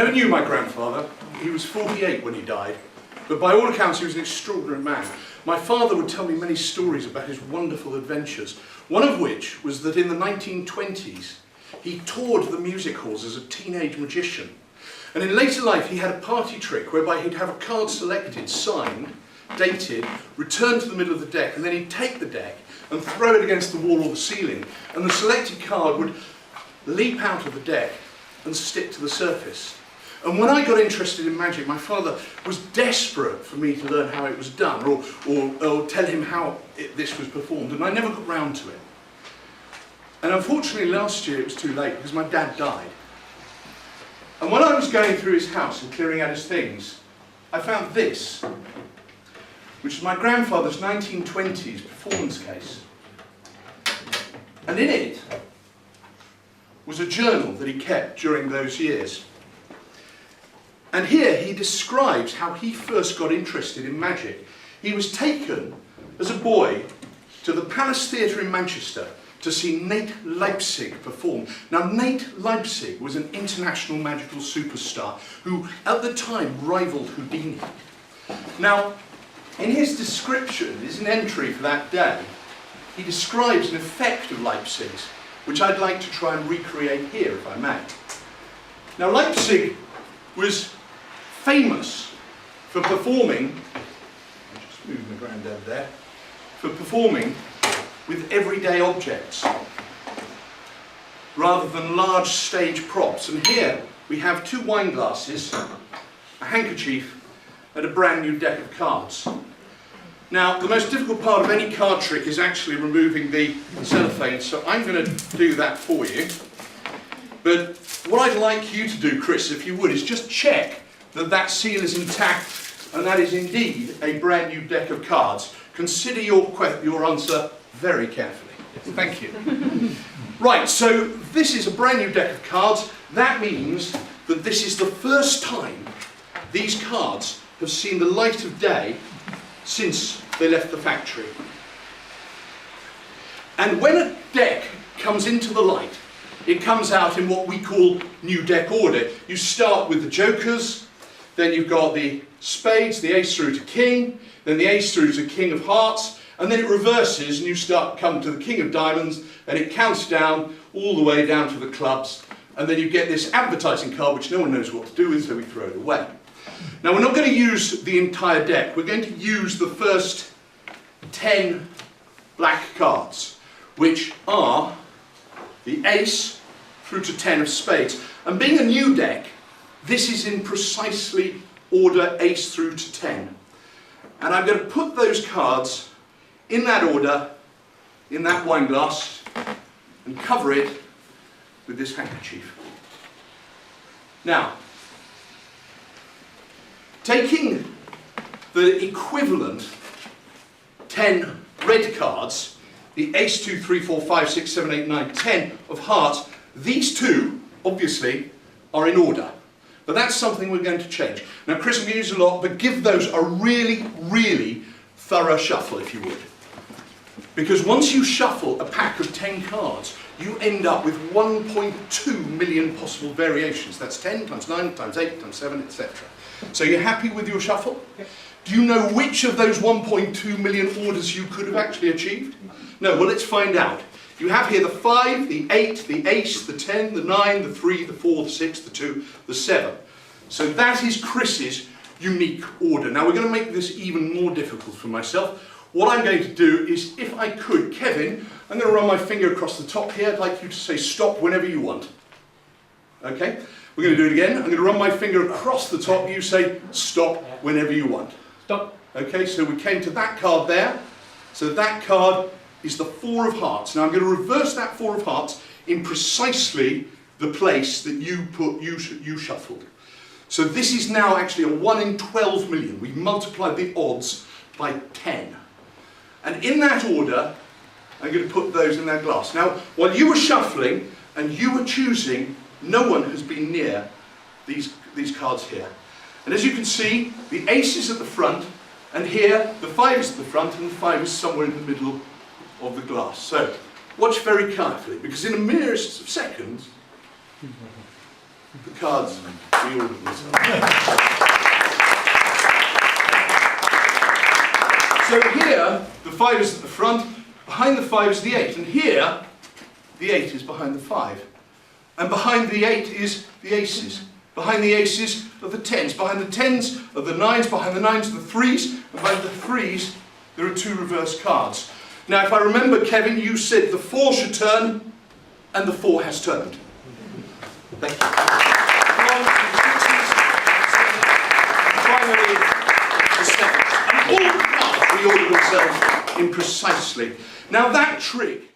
never knew my grandfather. He was 48 when he died, but by all accounts he was an extraordinary man. My father would tell me many stories about his wonderful adventures, one of which was that in the 1920s he toured the music halls as a teenage magician. And in later life he had a party trick whereby he'd have a card selected, signed, dated, returned to the middle of the deck, and then he'd take the deck and throw it against the wall or the ceiling, and the selected card would leap out of the deck and stick to the surface. And when I got interested in magic, my father was desperate for me to learn how it was done, or tell him how this was performed, and I never got round to it. And unfortunately last year it was too late because my dad died. And when I was going through his house and clearing out his things, I found this, which is my grandfather's 1920s performance case. And in it was a journal that he kept during those years. And here he describes how he first got interested in magic. He was taken as a boy to the Palace Theatre in Manchester to see Nate Leipzig perform. Now Nate Leipzig was an international magical superstar who at the time rivaled Houdini. Now in his description, there's an entry for that day, he describes an effect of Leipzig's which I'd like to try and recreate here if I may. Now Leipzig was famous for performing, I'll just move my granddad there, for performing with everyday objects rather than large stage props. And here we have 2 wine glasses, a handkerchief and a brand new deck of cards. Now the most difficult part of any card trick is actually removing the cellophane, so I'm going to do that for you. But what I'd like you to do, Chris, if you would, is just check that that seal is intact and that is indeed a brand new deck of cards. Consider your answer very carefully. Thank you. Right, so this is a brand new deck of cards. That means that this is the first time these cards have seen the light of day since they left the factory. And when a deck comes into the light, it comes out in what we call new deck order. You start with the jokers, then you've got the spades, the ace through to king, then the ace through to king of hearts, and then it reverses and you come to the king of diamonds, and it counts down all the way down to the clubs, and then you get this advertising card which no one knows what to do with, so we throw it away. Now we're not going to use the entire deck, we're going to use the first 10 black cards, which are the ace through to 10 of spades. And being a new deck, this is in precisely order ace through to 10. And I'm going to put those cards in that order, in that wine glass, and cover it with this handkerchief. Now, taking the equivalent 10 red cards, the ace, 2, 3, 4, 5, 6, 7, 8, 9, 10 of hearts, these two, obviously, are in order. But that's something we're going to change. Now, Chris, I'm going to use a lot, but give those a really, really thorough shuffle, if you would. Because once you shuffle a pack of 10 cards, you end up with 1.2 million possible variations. That's 10 times 9 times 8 times 7, etc. So you're happy with your shuffle? Okay. Do you know which of those 1.2 million orders you could have actually achieved? No, well, let's find out. You have here the 5, the 8, the ace, the 10, the 9, the 3, the 4, the 6, the 2, the 7. So that is Chris's unique order. Now we're going to make this even more difficult for myself. What I'm going to do is, if I could, Kevin, I'm going to run my finger across the top here. I'd like you to say stop whenever you want. Okay? We're going to do it again. I'm going to run my finger across the top. You say stop whenever you want. Stop. Okay, so we came to that card there. So that card is the 4 of hearts. Now I'm going to reverse that 4 of hearts in precisely the place that you shuffled. So this is now actually a 1 in 12 million. We've multiplied the odds by 10. And in that order, I'm going to put those in that glass. Now, while you were shuffling and you were choosing, no one has been near these cards here. And as you can see, the ace is at the front, and here the 5 is at the front, and the 5 is somewhere in the middle of the glass. So, watch very carefully, because in a merest of seconds, The cards reordered themselves. So here, the 5 is at the front, behind the 5 is the 8, and here, the 8 is behind the 5. And behind the 8 is the aces. Behind the aces are the 10s. Behind the 10s are the 9s. Behind the 9s are the 3s. And behind the 3s, there are 2 reverse cards. Now, if I remember, Kevin, you said the 4 should turn, and the 4 has turned. Thank you. Finally, the 7s. And all the cards reorder themselves in precisely. Now, that trick